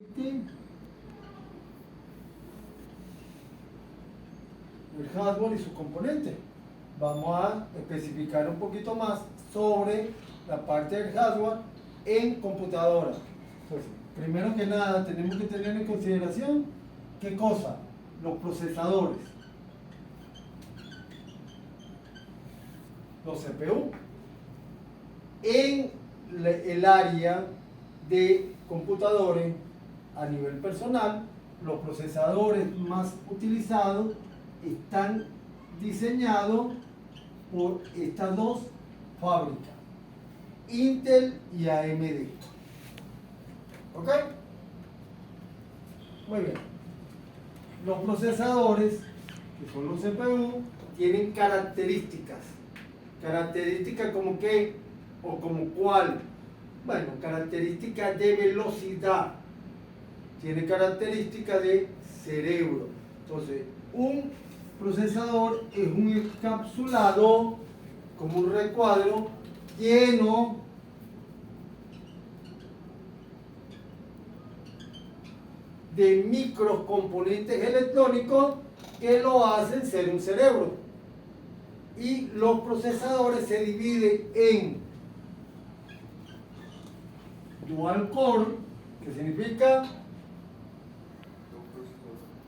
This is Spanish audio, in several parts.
El hardware y sus componentes. Vamos a especificar un poquito más sobre la parte del hardware en computadora. Entonces, primero que nada tenemos que tener en consideración ¿qué cosa? Los procesadores, los CPU. En el área de computadores a nivel personal, los procesadores más utilizados están diseñados por estas dos fábricas, Intel y AMD. ¿Ok? Muy bien. Los procesadores, que son los CPU, tienen características. Características como qué o como cuál. Bueno, características de velocidad. Tiene características de cerebro. Entonces, un procesador es un encapsulado, como un recuadro, lleno de microcomponentes electrónicos que lo hacen ser un cerebro. Y los procesadores se dividen en dual core, que significa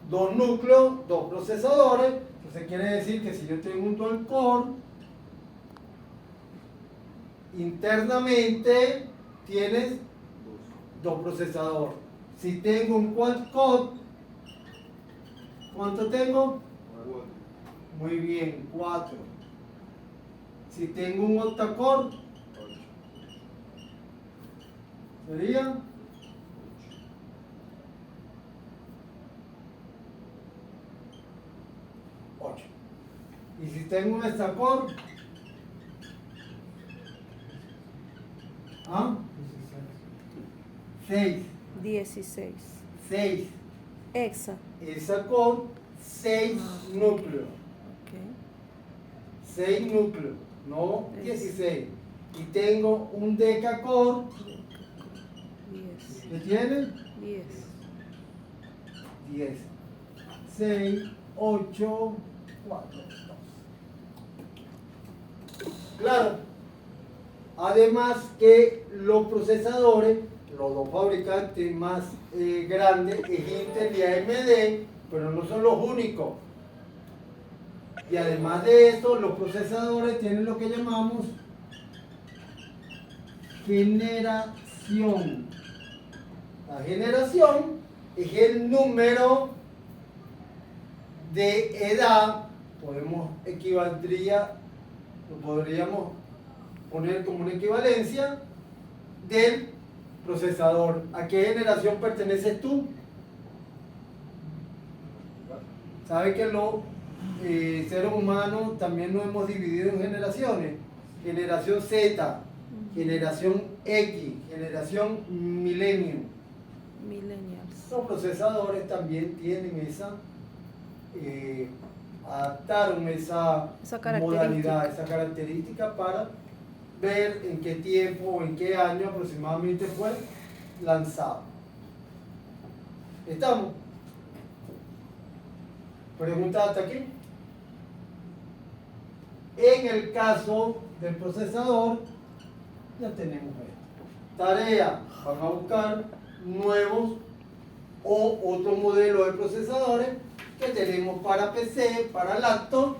dos núcleos, dos procesadores. Entonces quiere decir que si yo tengo un dual core, internamente tienes dos procesadores. Si tengo un quad core, ¿cuánto tengo? Muy bien, 4. Si tengo un octa-core, sería 8. Y si tengo un hexacore, ¿ah? 6. 16. 6. Hexa. Hexacore, 6 núcleos. Ok. 6 núcleos, no 16. Y tengo un decacore, 10. ¿qué tiene? 10. 10. 6, 8, 4, 2. Claro. Además que los procesadores, los dos fabricantes más grandes es Intel y AMD, pero no son los únicos. Y además de esto, los procesadores tienen lo que llamamos generación. La generación es el número de edad, lo podríamos poner como una equivalencia del procesador. ¿A qué generación perteneces tú? ¿Sabe que los seres humanos también nos hemos dividido en generaciones? Generación Z, generación X, generación Millennium. Millennials. Los procesadores también tienen adaptaron esa modalidad, esa característica para ver en qué tiempo o en qué año aproximadamente fue lanzado. ¿Estamos? ¿Preguntas hasta aquí? En el caso del procesador, ya tenemos esto. Tarea, van a buscar nuevos o otro modelo de procesadores que tenemos para PC, para laptop.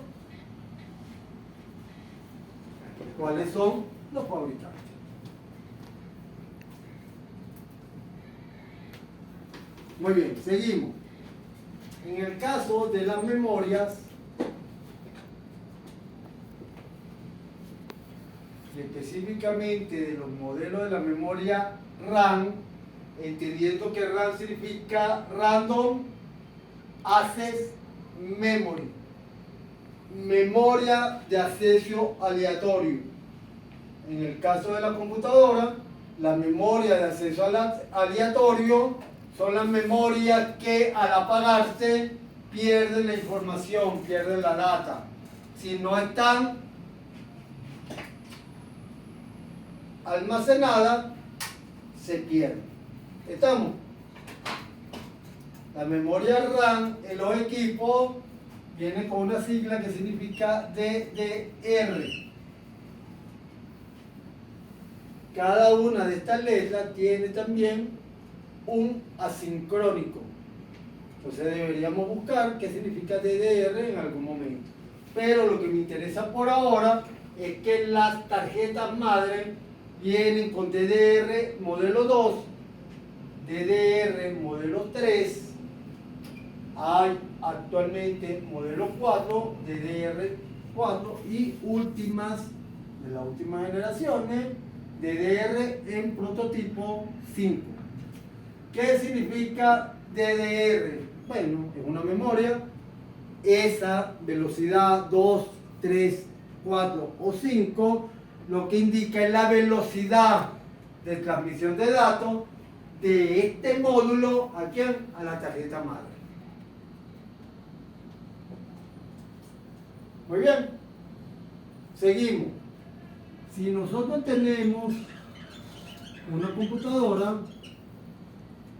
¿Cuáles son los fabricantes? Muy bien, seguimos. En el caso de las memorias, y específicamente de los modelos de la memoria RAM, entendiendo que RAM significa Random Access Memory, memoria de acceso aleatorio. En el caso de la computadora, la memoria de acceso aleatorio son las memorias que al apagarse pierden la información, pierden la data. Si no están almacenadas, se pierden. ¿Estamos? La memoria RAM en los equipos viene con una sigla que significa DDR. Cada una de estas letras tiene también un asincrónico. Entonces deberíamos buscar qué significa DDR en algún momento. Pero lo que me interesa por ahora es que las tarjetas madre vienen con DDR modelo 2, DDR modelo 3, hay actualmente modelo 4, DDR4 y últimas, de las últimas generaciones, DDR en prototipo 5. ¿Qué significa DDR? Bueno, es una memoria, esa velocidad 2, 3, 4 o 5, lo que indica es la velocidad de transmisión de datos de este módulo ¿a quién? A la tarjeta madre. Muy bien, seguimos. Si nosotros tenemos una computadora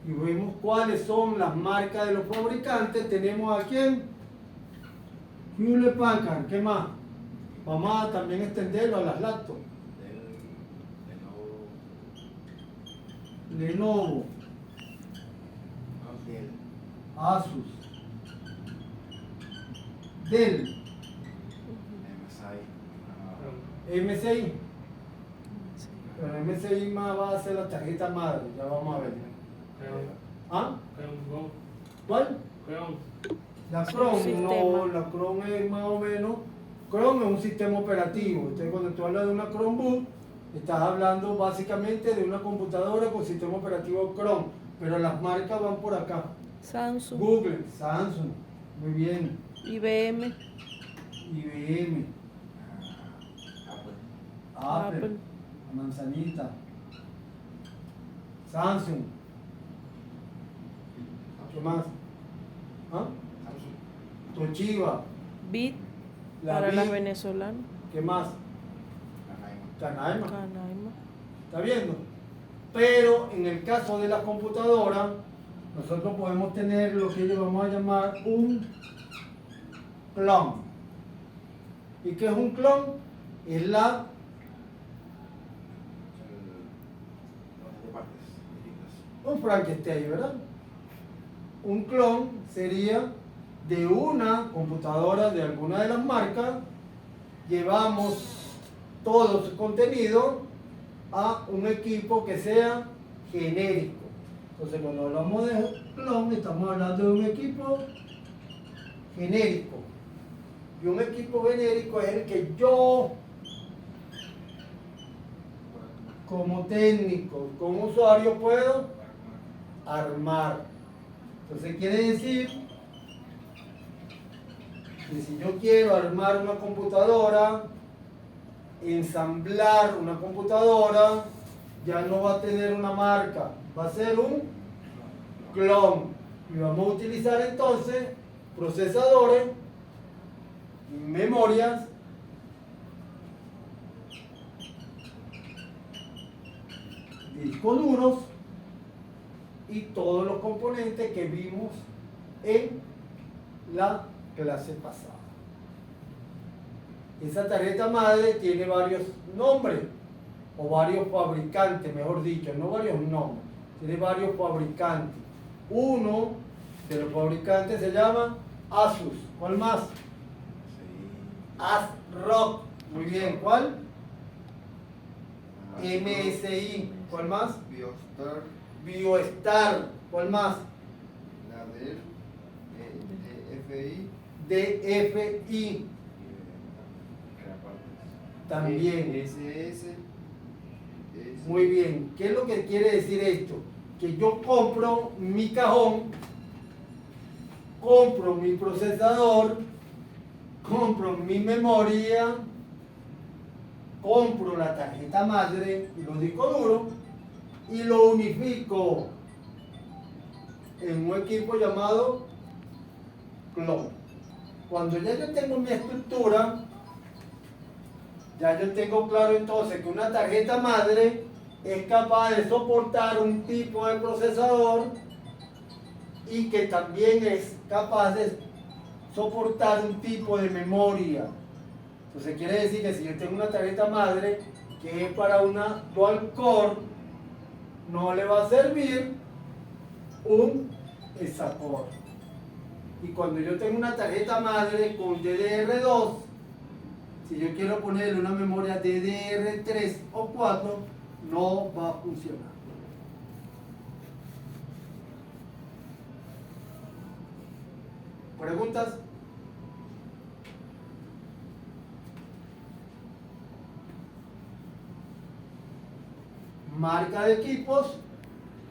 y vemos cuáles son las marcas de los fabricantes, tenemos a quién? Hewlett Packard, ¿qué más? Vamos a también extenderlo a las laptops. Lenovo, Asus, Dell, MSI. Pero MSI más va a ser la tarjeta madre, ya vamos a ver. ¿Ah? ¿Cuál? La Chrome, no, la Chrome es más o menos, Chrome es un sistema operativo. Entonces cuando tú hablas de una Chromebook, estás hablando básicamente de una computadora con sistema operativo Chrome, pero las marcas van por acá. Samsung. Google, Samsung, muy bien. IBM. IBM, Apple, Manzanita, Samsung. ¿Qué más? ¿Ah? Toshiba, Bit. la Para Bit. las venezolanas. ¿Qué más? Canaima. Canaima. ¿Está viendo? Pero en el caso de la computadora, nosotros podemos tener lo que ellos vamos a llamar un clon. ¿Y qué es un clon? Es la un Frankenstein, ¿verdad? Un clon sería de una computadora de alguna de las marcas, llevamos todo su contenido a un equipo que sea genérico. Entonces cuando hablamos de clon estamos hablando de un equipo genérico. Y un equipo genérico es el que yo, como técnico, como usuario, puedo armar. Entonces quiere decir que si yo quiero armar una computadora, ensamblar una computadora, ya no va a tener una marca, va a ser un clon. Y vamos a utilizar entonces procesadores, memorias, discos duros y todos los componentes que vimos en la clase pasada. Esa tarjeta madre tiene varios nombres, o varios fabricantes, mejor dicho, no varios nombres, tiene varios fabricantes. Uno de los fabricantes se llama Asus. ¿Cuál más? ASRock. Muy bien, ¿cuál? MSI. ¿Cuál más? BioStar. ¿Cuál más? La del DFI. DFI. También. SS. Muy bien. ¿Qué es lo que quiere decir esto? Que yo compro mi cajón, compro mi procesador, compro mi memoria, compro la tarjeta madre y los discos duros y lo unifico en un equipo llamado clon. Cuando ya yo tengo mi estructura, ya yo tengo claro entonces que una tarjeta madre es capaz de soportar un tipo de procesador y que también es capaz de soportar un tipo de memoria. Entonces quiere decir que si yo tengo una tarjeta madre que es para una dual core, no le va a servir un hexacore. Y cuando yo tengo una tarjeta madre con DDR2, si yo quiero ponerle una memoria DDR3 o 4, no va a funcionar. ¿Preguntas? Marca de equipos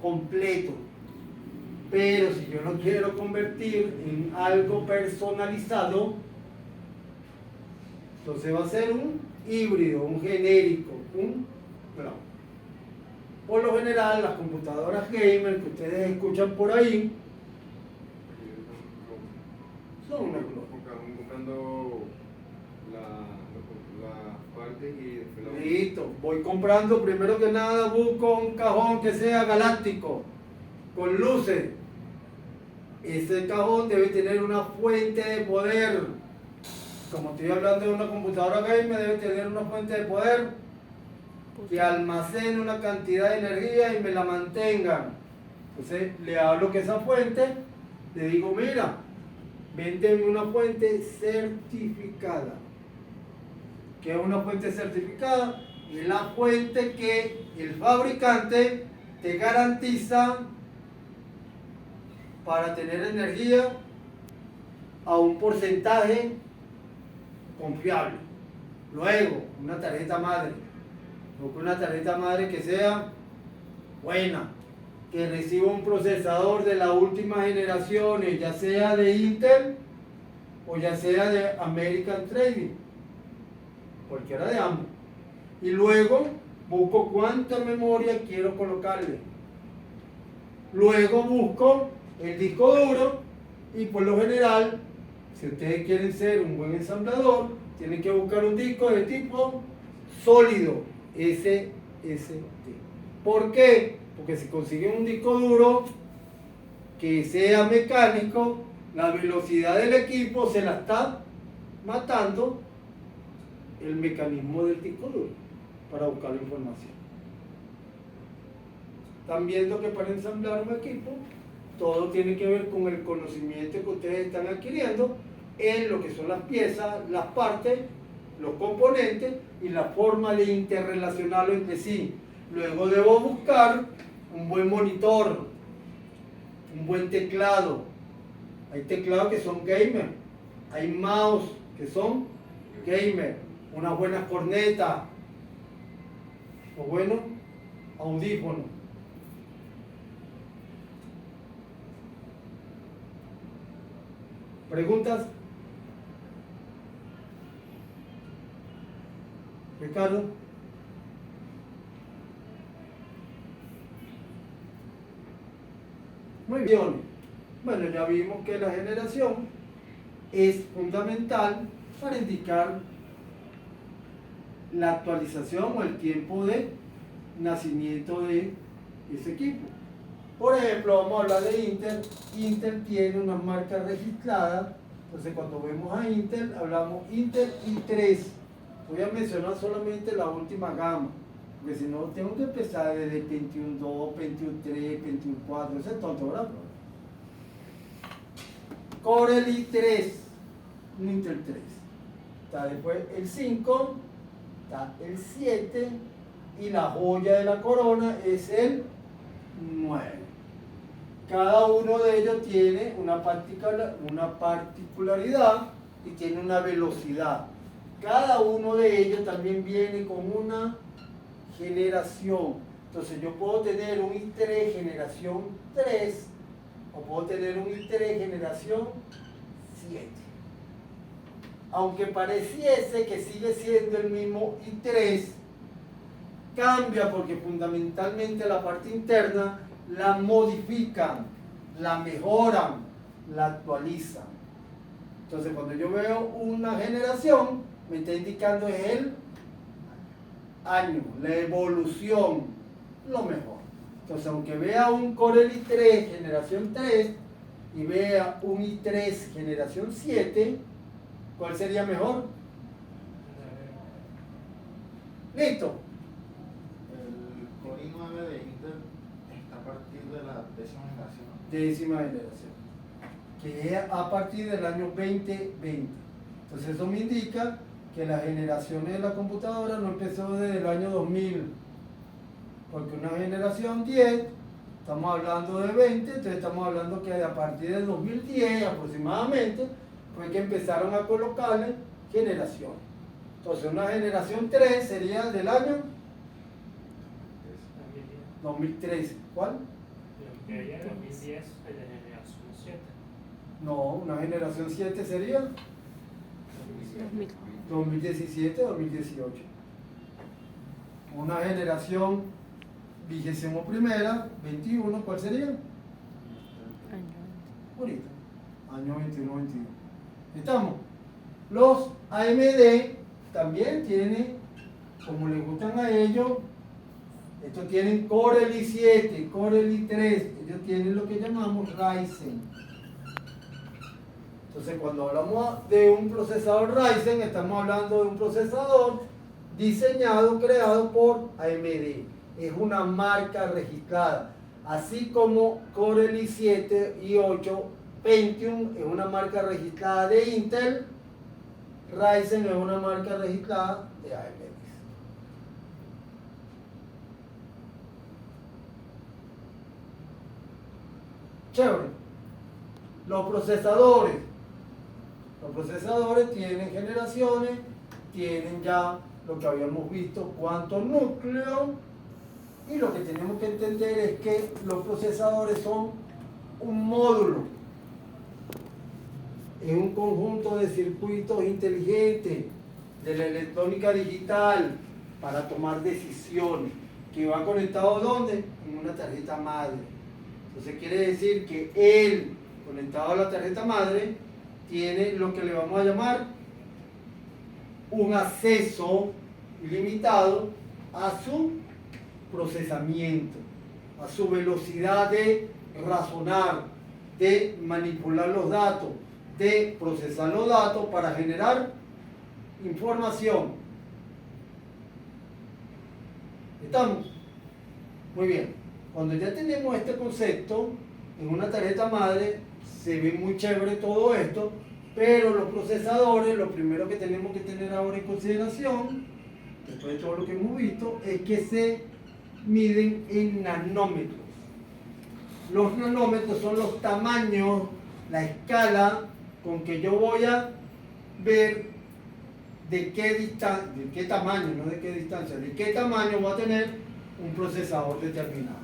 completo. Pero si yo lo quiero convertir en algo personalizado, entonces va a ser un híbrido, un genérico, un cloud. Por lo general, las computadoras gamer que ustedes escuchan por ahí son una cloud. Comprando las partes y después la... Listo, voy comprando, primero que nada busco un cajón que sea galáctico, con luces. Ese cajón debe tener una fuente de poder. Como estoy hablando de una computadora gamer, debe tener una fuente de poder que almacene una cantidad de energía y me la mantenga. Entonces le hablo que esa fuente, le digo, mira, véndeme una fuente certificada. ¿Qué es una fuente certificada? Es la fuente que el fabricante te garantiza para tener energía a un porcentaje confiable. Luego, una tarjeta madre. Busco una tarjeta madre que sea buena, que reciba un procesador de la última generación, ya sea de Intel o ya sea de American Trading, cualquiera de ambos. Y luego busco cuánta memoria quiero colocarle. Luego busco el disco duro y por lo general, si ustedes quieren ser un buen ensamblador, tienen que buscar un disco de tipo sólido, SSD. ¿Por qué? Porque si consiguen un disco duro que sea mecánico, la velocidad del equipo se la está matando el mecanismo del disco duro para buscar la información. Están viendo que para ensamblar un equipo todo tiene que ver con el conocimiento que ustedes están adquiriendo en lo que son las piezas, las partes, los componentes y la forma de interrelacionarlo entre sí. Luego debo buscar un buen monitor, un buen teclado. Hay teclados que son gamer, hay mouse que son gamer, unas buenas cornetas o bueno, audífonos. ¿Preguntas? Ricardo. Muy bien. Bueno, ya vimos que la generación es fundamental para indicar la actualización o el tiempo de nacimiento de ese equipo. Por ejemplo, vamos a hablar de Intel. Intel tiene unas marcas registradas. Entonces, cuando vemos a Intel, hablamos Intel i3. Voy a mencionar solamente la última gama, porque si no, tengo que empezar desde Pentium 2, Pentium 3, Pentium 4. Ese es tonto, ¿verdad? Core i3, un Intel 3. Está después el 5, está el 7, y la joya de la corona es el 9. Cada uno de ellos tiene una particularidad y tiene una velocidad. Cada uno de ellos también viene con una generación. Entonces yo puedo tener un i3 generación 3 o puedo tener un i3 generación 7. Aunque pareciese que sigue siendo el mismo i3, cambia porque fundamentalmente la parte interna la modifican, la mejoran, la actualizan. Entonces cuando yo veo una generación, me está indicando el año, la evolución, lo mejor. Entonces aunque vea un Core i3 generación 3, y vea un i3 generación 7, ¿cuál sería mejor? Listo. El Core i9 de Intel está a partir de la 10ª generación. Décima generación, que es a partir del año 2020. Entonces eso me indica que las generaciones de la computadora no empezó desde el año 2000, porque una generación 10, estamos hablando de 20, entonces estamos hablando que a partir del 2010 aproximadamente fue que empezaron a colocarle generaciones. Entonces una generación 3 sería del año 2013. ¿Cuál? Lo que había en 2010 es de generación 7. No, una generación 7 sería 2000. 2017, 2018. Una generación 21ª, 21, ¿cuál sería? Año. Ahorita, año 21, 22. ¿Estamos? Los AMD también tienen, como les gustan a ellos, estos tienen Core i7, Core i3, ellos tienen lo que llamamos Ryzen. Entonces, cuando hablamos de un procesador Ryzen, estamos hablando de un procesador diseñado, creado por AMD. Es una marca registrada. Así como Core i7 y 8 Pentium es una marca registrada de Intel, Ryzen es una marca registrada de AMD. Chévere. Los procesadores. Los procesadores tienen generaciones, tienen ya lo que habíamos visto, cuántos núcleos, y lo que tenemos que entender es que los procesadores son un módulo, es un conjunto de circuitos inteligentes de la electrónica digital para tomar decisiones, que va conectado ¿dónde? En una tarjeta madre. Entonces quiere decir que él, conectado a la tarjeta madre, tiene lo que le vamos a llamar un acceso ilimitado a su procesamiento, a su velocidad de razonar, de manipular los datos, de procesar los datos para generar información. ¿Estamos? Muy bien. Cuando ya tenemos este concepto en una tarjeta madre, se ve muy chévere todo esto, pero los procesadores, lo primero que tenemos que tener ahora en consideración, después de todo lo que hemos visto, es que se miden en nanómetros. Los nanómetros son los tamaños, la escala con que yo voy a ver de qué distancia, de qué tamaño, no de qué distancia, de qué tamaño va a tener un procesador determinado.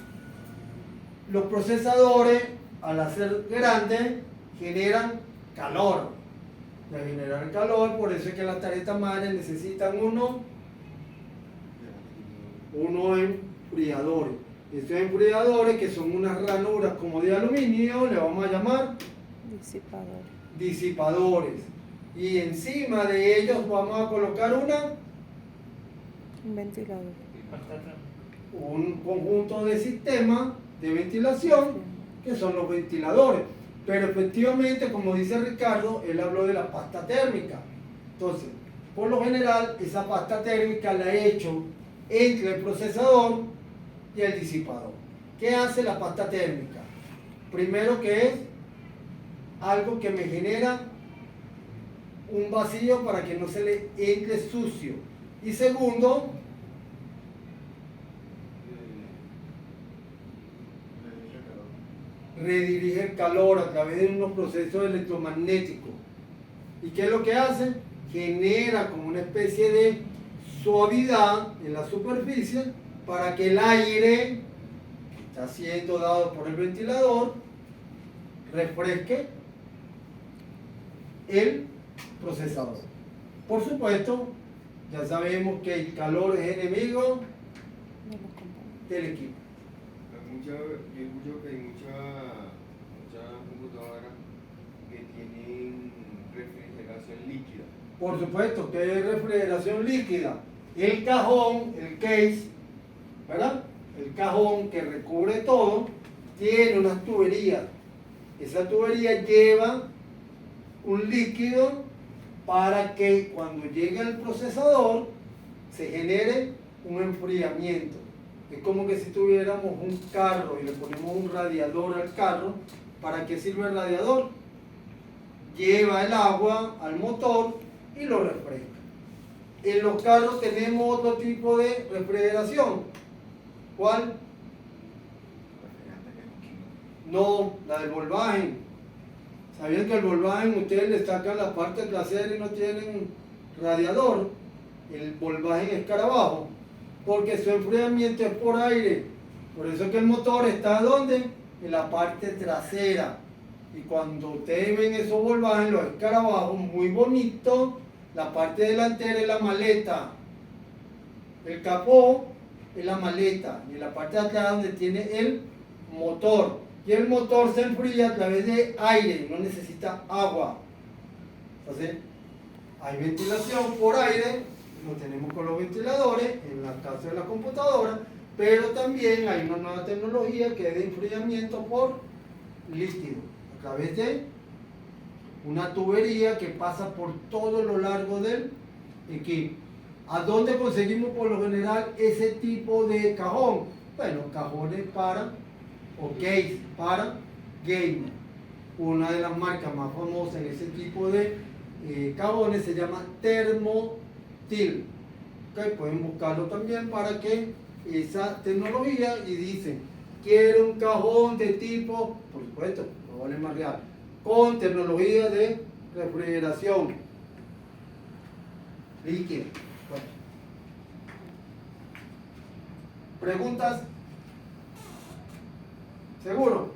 Los procesadores, al hacer grandes, generan calor. De generar calor, por eso es que las tarjetas madres necesitan unos enfriadores. Estos enfriadores, que son unas ranuras como de aluminio, le vamos a llamar Disipador. disipadores. Y encima de ellos vamos a colocar Un ventilador. un conjunto de sistemas de ventilación, que son los ventiladores. Pero efectivamente, como dice Ricardo, él habló de la pasta térmica. Entonces, por lo general, esa pasta térmica la he hecho entre el procesador y el disipador. ¿Qué hace la pasta térmica? Primero, que es algo que me genera un vacío para que no se le entre sucio. Y segundo, redirige el calor a través de unos procesos electromagnéticos. ¿Y qué es lo que hace? Genera como una especie de suavidad en la superficie para que el aire que está siendo dado por el ventilador refresque el procesador. Por supuesto, ya sabemos que el calor es enemigo De los componentes. del equipo. Yo escucho que hay muchas computadoras que tienen refrigeración líquida. Por supuesto que es refrigeración líquida. El cajón, el case, ¿verdad? El cajón que recubre todo, tiene unas tuberías esa tubería lleva un líquido para que cuando llegue al procesador se genere un enfriamiento. Es como que si tuviéramos un carro y le ponemos un radiador al carro. ¿Para qué sirve el radiador? Lleva el agua al motor y lo refresca. En los carros tenemos otro tipo de refrigeración. ¿Cuál? Refrigerante que es químico. No, la del Volkswagen. ¿Sabían que el Volkswagen ustedes le sacan la parte trasera y no tienen radiador? El Volkswagen Escarabajo, porque su enfriamiento es por aire. Por eso es que el motor está ¿dónde? En la parte trasera. Y cuando ustedes ven esos Volkswagen, los Escarabajos, muy bonitos, la parte delantera es la maleta, el capó es la maleta, y en la parte de atrás donde tiene el motor. Y el motor se enfría a través de aire, no necesita agua. Entonces, hay ventilación por aire, lo tenemos con los ventiladores en la casa de la computadora, pero también hay una nueva tecnología que es de enfriamiento por líquido, a través de una tubería que pasa por todo lo largo del equipo. ¿A dónde conseguimos por lo general ese tipo de cajón? Bueno, cajones para, o case para gamer. Una de las marcas más famosas en ese tipo de cajones se llama Thermotil. Okay, pueden buscarlo también para que esa tecnología y dicen, quiero un cajón de tipo, por supuesto, no vale más real, con tecnología de refrigeración líquida. Bueno. ¿Preguntas? ¿Seguro?